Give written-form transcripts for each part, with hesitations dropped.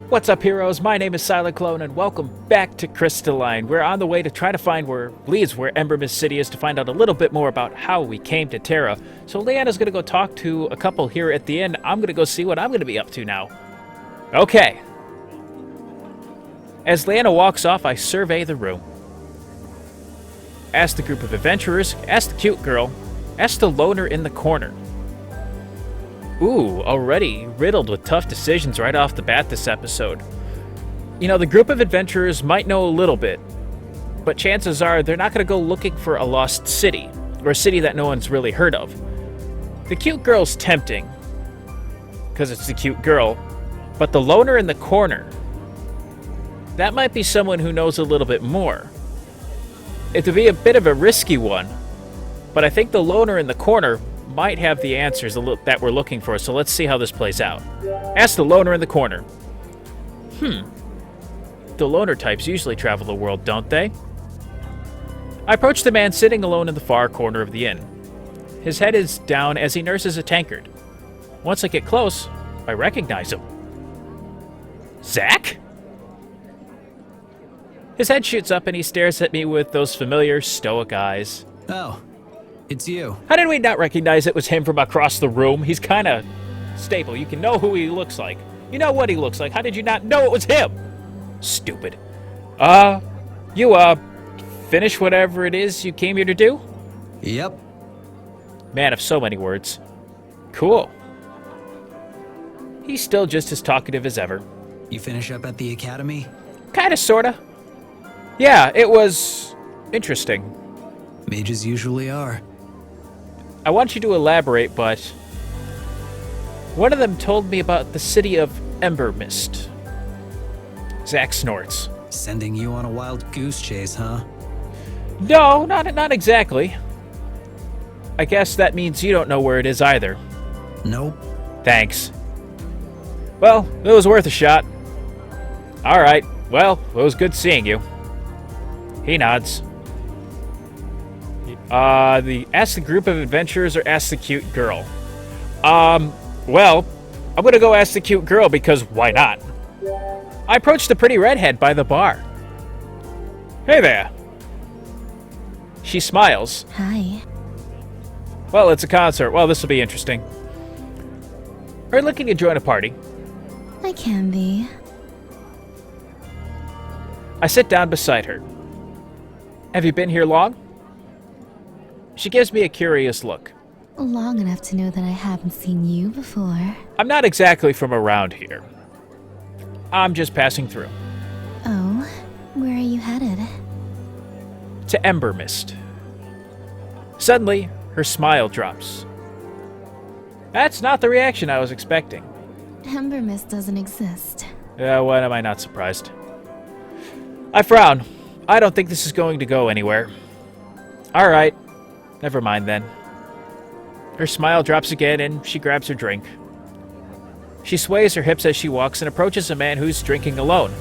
What's up, heroes? My name is Silent Clone, and welcome back to Crystalline. We're on the way to try to find where Embermyst City is to find out a little bit more about how we came to Terra. So Leanna's gonna go talk to a couple here at the inn. I'm gonna go see what I'm gonna be up to now. Okay. As Leanna walks off, I survey the room. Ask the group of adventurers, ask the cute girl, ask the loner in the corner. Ooh, already riddled with tough decisions right off the bat this episode. You know, the group of adventurers might know a little bit, but chances are they're not going to go looking for a lost city, or a city that no one's really heard of. The cute girl's tempting, because it's the cute girl, but the loner in the corner, that might be someone who knows a little bit more. It would be a bit of a risky one, but I think the loner in the corner might have the answers that we're looking for, so let's see how this plays out. Ask the loner in the corner. The loner types usually travel the world, don't they? I approach the man sitting alone in the far corner of the inn. His head is down as he nurses a tankard. Once I get close, I recognize him. Zach? His head shoots up and he stares at me with those familiar stoic eyes. Oh. It's you. How did we not recognize it was him from across the room? He's kind of stable. You can know who he looks like. You know what he looks like. How did you not know it was him? Stupid. You finish whatever it is you came here to do? Yep. Man of so many words. Cool. He's still just as talkative as ever. You finish up at the academy? Kinda, sorta. Yeah, it was interesting. Mages usually are. I want you to elaborate, but one of them told me about the city of Embermyst. Zach snorts. Sending you on a wild goose chase, huh? No, not exactly. I guess that means you don't know where it is either. Nope. Thanks. Well, it was worth a shot. Alright, well, it was good seeing you. He nods. Ask the group of adventurers or ask the cute girl? Well, I'm gonna go ask the cute girl because why not? I approached the pretty redhead by the bar. Hey there. She smiles. Hi. Well, it's a concert. Well, this will be interesting. Are you looking to join a party? I can be. I sit down beside her. Have you been here long? She gives me a curious look. Long enough to know that I haven't seen you before. I'm not exactly from around here. I'm just passing through. Oh, where are you headed? To Embermyst. Suddenly, her smile drops. That's not the reaction I was expecting. Embermyst doesn't exist. When am I not surprised? I frown. I don't think this is going to go anywhere. Alright. Never mind then. Her smile drops again and she grabs her drink. She sways her hips as she walks and approaches a man who's drinking alone.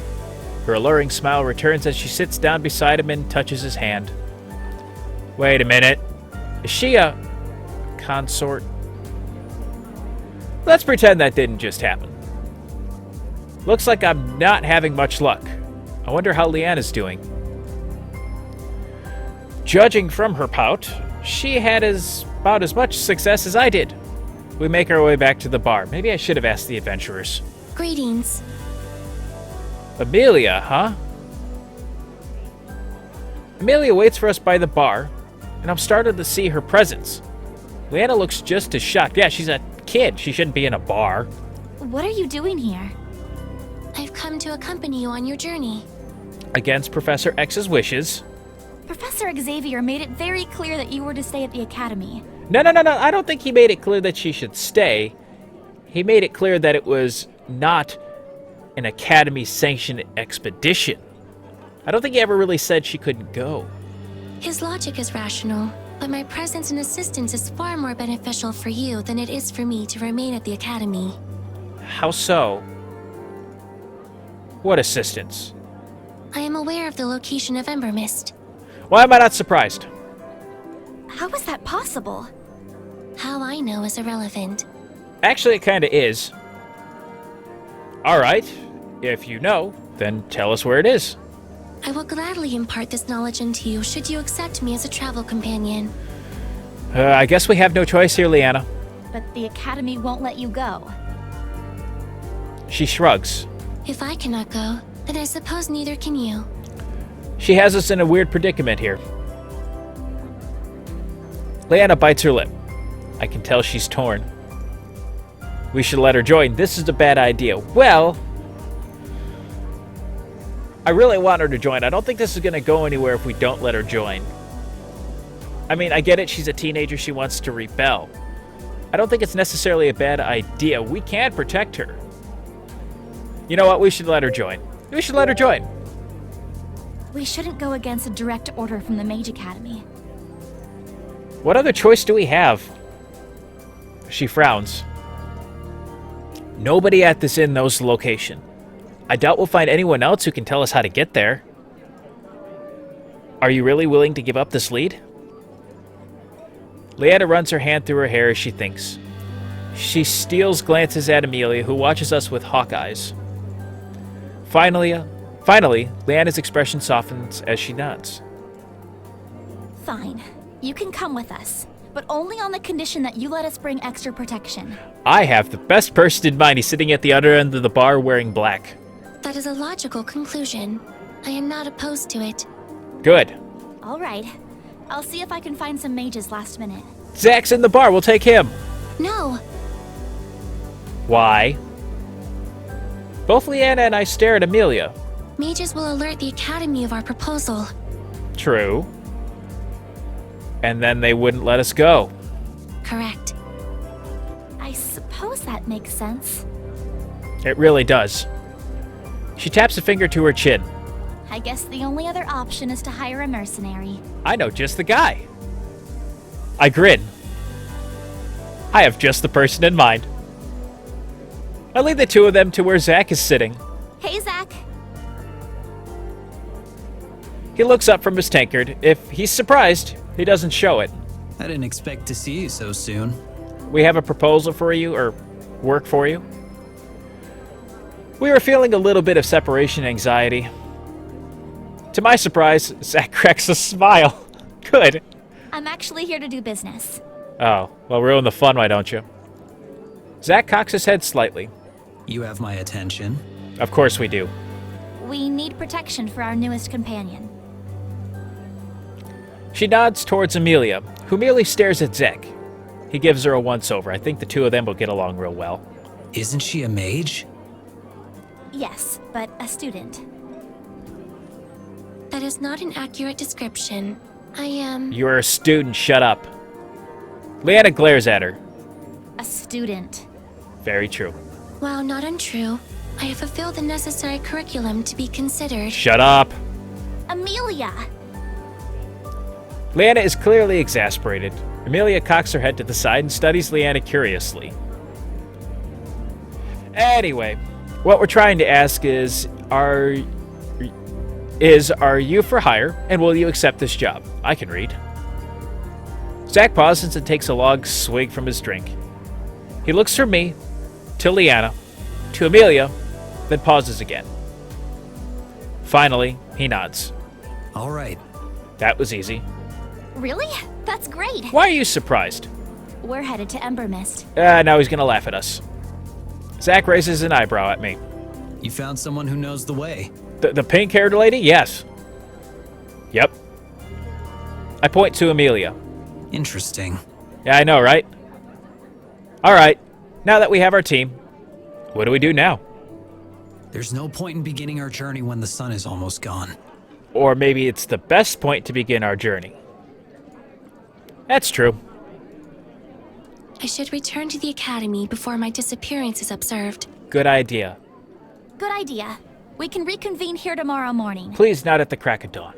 Her alluring smile returns as she sits down beside him and touches his hand. Wait a minute. Is she a consort? Let's pretend that didn't just happen. Looks like I'm not having much luck. I wonder how Leanna's doing. Judging from her pout, she had about as much success as I did. We make our way back to the bar. Maybe I should have asked the adventurers. Greetings. Amelia, huh? Amelia waits for us by the bar, and I'm startled to see her presence. Leanna looks just as shocked. Yeah, she's a kid. She shouldn't be in a bar. What are you doing here? I've come to accompany you on your journey. Against Professor X's wishes. Professor Xavier made it very clear that you were to stay at the academy. No. I don't think he made it clear that she should stay. He made it clear that it was not an academy-sanctioned expedition. I don't think he ever really said she couldn't go. His logic is rational, but my presence and assistance is far more beneficial for you than it is for me to remain at the academy. How so? What assistance? I am aware of the location of Embermyst. Why am I not surprised? How is that possible? How I know is irrelevant. Actually, it kinda is. Alright. If you know, then tell us where it is. I will gladly impart this knowledge into you should you accept me as a travel companion. I guess we have no choice here, Leanna. But the Academy won't let you go. She shrugs. If I cannot go, then I suppose neither can you. She has us in a weird predicament here. Leanna bites her lip. I can tell she's torn. We should let her join. This is a bad idea. Well, I really want her to join. I don't think this is going to go anywhere if we don't let her join. I mean, I get it. She's a teenager. She wants to rebel. I don't think it's necessarily a bad idea. We can protect her. You know what? We should let her join. We should let her join. We shouldn't go against a direct order from the Mage Academy. What other choice do we have? She frowns. Nobody at this inn knows the location. I doubt we'll find anyone else who can tell us how to get there. Are you really willing to give up this lead? Leanna runs her hand through her hair as she thinks. She steals glances at Amelia, who watches us with hawk eyes. Finally, Leanna's expression softens as she nods. Fine. You can come with us, but only on the condition that you let us bring extra protection. I have the best person in mind. He's sitting at the other end of the bar wearing black. That is a logical conclusion. I am not opposed to it. Good. All right. I'll see if I can find some mages last minute. Zach's in the bar. We'll take him. No, Why? Both Leanna and I stare at Amelia. mages will alert the Academy of our proposal. True. And then they wouldn't let us go. Correct. I suppose that makes sense. It really does. She taps a finger to her chin. I guess the only other option is to hire a mercenary. I know just the guy. I grin. I have just the person in mind. I lead the two of them to where Zach is sitting. Hey, Zach. He looks up from his tankard. If he's surprised, he doesn't show it. I didn't expect to see you so soon. We have a proposal for you, or work for you. We were feeling a little bit of separation anxiety. To my surprise, Zach cracks a smile. Good. I'm actually here to do business. Oh, well, ruin the fun, why don't you? Zach cocks his head slightly. You have my attention. Of course we do. We need protection for our newest companion. She nods towards Amelia, who merely stares at Zach. He gives her a once-over. I think the two of them will get along real well. Isn't she a mage? Yes, but a student. That is not an accurate description. I am... You're a student, shut up. Leanna glares at her. A student. Very true. While not untrue, I have fulfilled the necessary curriculum to be considered. Shut up. Amelia! Leanna is clearly exasperated. Amelia cocks her head to the side and studies Leanna curiously. Anyway, what we're trying to ask is are you for hire, and will you accept this job? I can read. Zach pauses and takes a long swig from his drink. He looks from me, to Leanna, to Amelia, then pauses again. Finally, he nods. All right. That was easy. Really? That's great. Why are you surprised? We're headed to Embermyst. Now he's gonna laugh at us. Zach raises an eyebrow at me. You found someone who knows the way. The pink-haired lady? Yes. Yep. I point to Amelia. Interesting. Yeah, I know, right? All right. Now that we have our team, what do we do now? There's no point in beginning our journey when the sun is almost gone. Or maybe it's the best point to begin our journey. That's true. I should return to the Academy before my disappearance is observed. Good idea. Good idea. We can reconvene here tomorrow morning. Please not at the crack of dawn.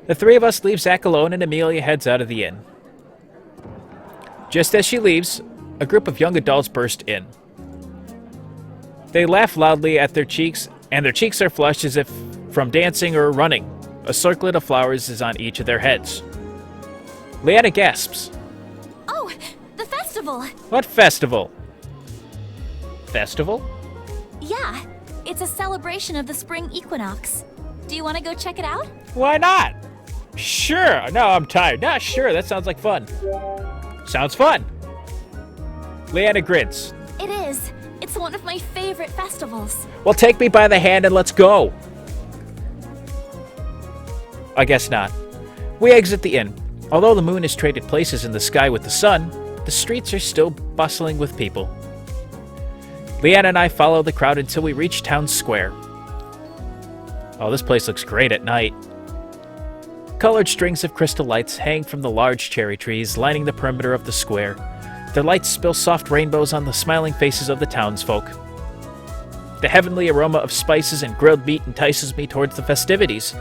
The three of us leave Zach alone and Amelia heads out of the inn. Just as she leaves, a group of young adults burst in. They laugh loudly at their cheeks, and their cheeks are flushed as if from dancing or running. A circlet of flowers is on each of their heads. Leanna gasps. Oh, the festival! What festival? Festival? Yeah, it's a celebration of the spring equinox. Do you want to go check it out? Why not? Sure. No, I'm tired. Nah, sure. That sounds like fun. Sounds fun. Leanna grins. It is. It's one of my favorite festivals. Well, take me by the hand and let's go. I guess not. We exit the inn. Although the moon has traded places in the sky with the sun, the streets are still bustling with people. Leanna and I follow the crowd until we reach town square. Oh, this place looks great at night. Colored strings of crystal lights hang from the large cherry trees lining the perimeter of the square. Their lights spill soft rainbows on the smiling faces of the townsfolk. The heavenly aroma of spices and grilled meat entices me towards the festivities.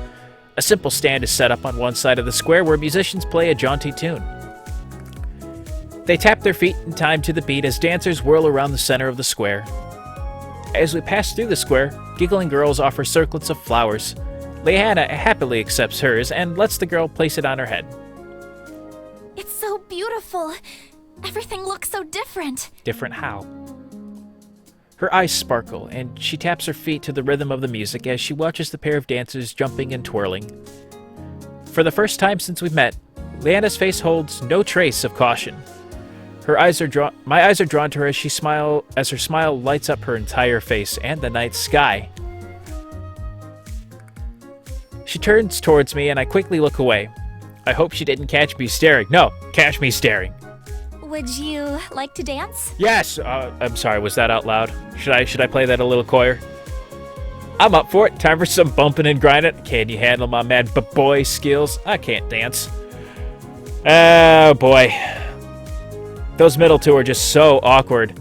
A simple stand is set up on one side of the square where musicians play a jaunty tune. They tap their feet in time to the beat as dancers whirl around the center of the square. As we pass through the square, giggling girls offer circlets of flowers. Leanna happily accepts hers and lets the girl place it on her head. It's so beautiful. Everything looks so different. Different how? Her eyes sparkle, and she taps her feet to the rhythm of the music as she watches the pair of dancers jumping and twirling. For the first time since we met, Leanna's face holds no trace of caution. My eyes are drawn to her as her smile lights up her entire face and the night sky. She turns towards me, and I quickly look away. I hope she didn't catch me staring. No, catch me staring. Would you like to dance? Yes. I'm sorry. Was that out loud? Should I play that a little choir? I'm up for it. Time for some bumping and grinding. Can you handle my mad boy skills? I can't dance. Oh boy. Those middle two are just so awkward.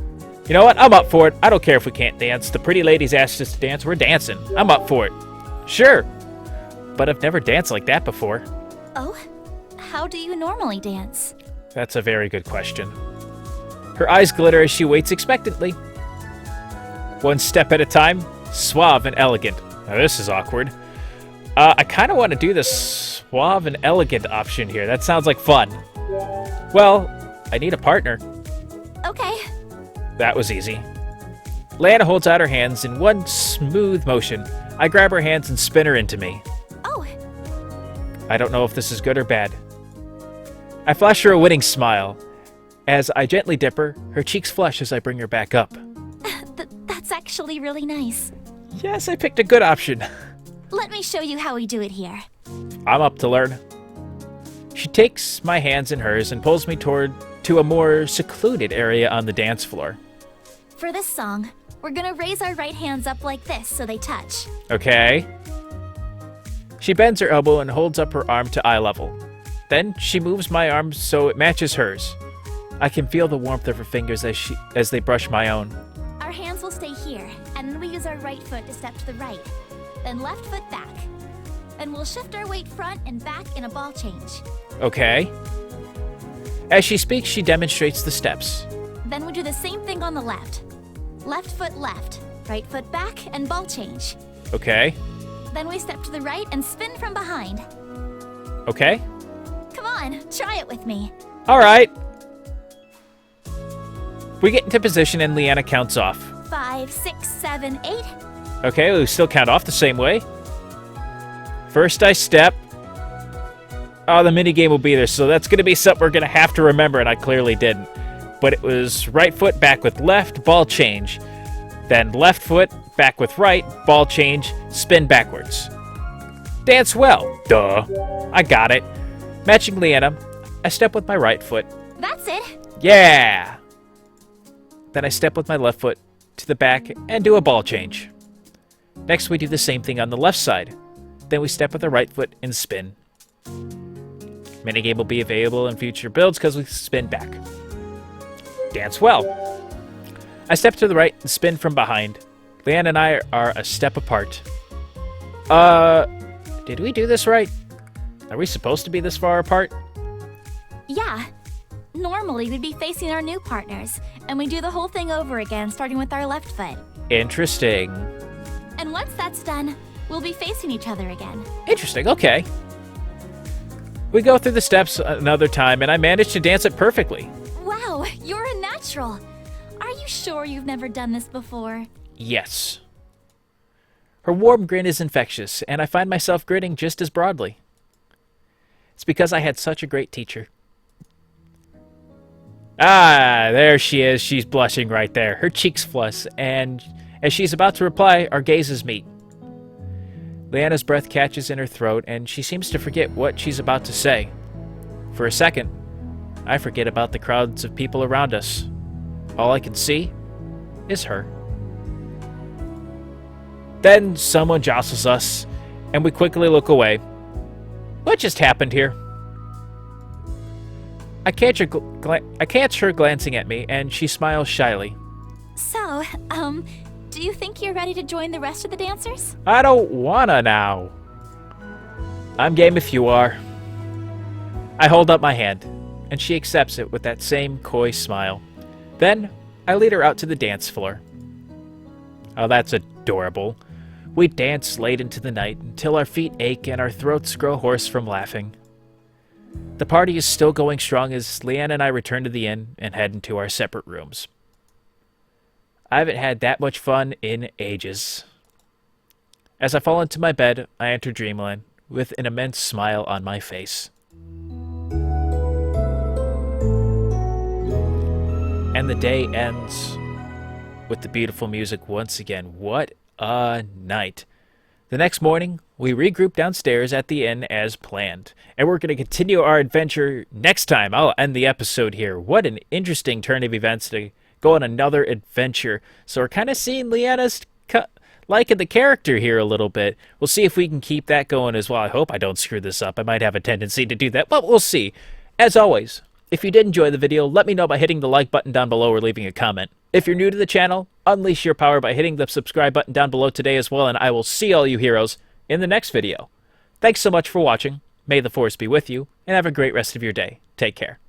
You know what? I'm up for it. I don't care if we can't dance. The pretty ladies asked us to dance. We're dancing. I'm up for it. Sure. But I've never danced like that before. Oh? How do you normally dance? That's a very good question. Her eyes glitter as she waits expectantly. One step at a time, suave and elegant. Now this is awkward. I kind of want to do the suave and elegant option here. That sounds like fun. Well, I need a partner. Okay. That was easy. Leanna holds out her hands in one smooth motion. I grab her hands and spin her into me. Oh. I don't know if this is good or bad. I flash her a winning smile. As I gently dip her, her cheeks flush as I bring her back up. That's actually really nice. Yes, I picked a good option. Let me show you how we do it here. I'm up to learn. She takes my hands in hers and pulls me to a more secluded area on the dance floor. For this song, we're gonna raise our right hands up like this so they touch. Okay. She bends her elbow and holds up her arm to eye level. Then she moves my arm so it matches hers. I can feel the warmth of her fingers as they brush my own. Our hands will stay here, and then we use our right foot to step to the right. Then left foot back. Then we'll shift our weight front and back in a ball change. Okay. As she speaks, she demonstrates the steps. Then we do the same thing on the left. Left foot left, right foot back, and ball change. Okay. Then we step to the right and spin from behind. Okay. Come on, try it with me. All right. We get into position and Leanna counts off. 5, 6, 7, 8. Okay, we still count off the same way. First I step. Oh, the minigame will be there, so that's going to be something we're going to have to remember, and I clearly didn't. But it was right foot back with left, ball change. Then left foot back with right, ball change, spin backwards. Dance well. Duh. I got it. Matching Leanna, I step with my right foot. That's it. Yeah! Then I step with my left foot to the back and do a ball change. Next we do the same thing on the left side. Then we step with the right foot and spin. Minigame will be available in future builds because we spin back. Dance well. I step to the right and spin from behind. Leanna and I are a step apart. Did we do this right? Are we supposed to be this far apart? Yeah. Normally, we'd be facing our new partners, and we do the whole thing over again, starting with our left foot. Interesting. And once that's done, we'll be facing each other again. Interesting, okay. We go through the steps another time, and I managed to dance it perfectly. Wow, you're a natural. Are you sure you've never done this before? Yes. Her warm grin is infectious, and I find myself grinning just as broadly. It's because I had such a great teacher. Ah, there she is. She's blushing right there. Her cheeks flush, and as she's about to reply, our gazes meet. Leanna's breath catches in her throat, and she seems to forget what she's about to say. For a second, I forget about the crowds of people around us. All I can see is her. Then someone jostles us, and we quickly look away. What just happened here? I catch her glancing at me, and she smiles shyly. So, do you think you're ready to join the rest of the dancers? I don't wanna now. I'm game if you are. I hold up my hand, and she accepts it with that same coy smile. Then, I lead her out to the dance floor. Oh, that's adorable. We dance late into the night until our feet ache and our throats grow hoarse from laughing. The party is still going strong as Leanna and I return to the inn and head into our separate rooms. I haven't had that much fun in ages. As I fall into my bed, I enter dreamland with an immense smile on my face. And the day ends with the beautiful music once again. What a night. The next morning, we regroup downstairs at the inn as planned, and we're going to continue our adventure next time. I'll end the episode here. What an interesting turn of events to go on another adventure. So we're kind of seeing Leanna's liking the character here a little bit. We'll see if we can keep that going as well. I hope I don't screw this up. I might have a tendency to do that, but we'll see. As always, if you did enjoy the video, let me know by hitting the like button down below or leaving a comment. If you're new to the channel, unleash your power by hitting the subscribe button down below today as well, and I will see all you heroes in the next video. Thanks so much for watching. May the Force be with you, and have a great rest of your day. Take care.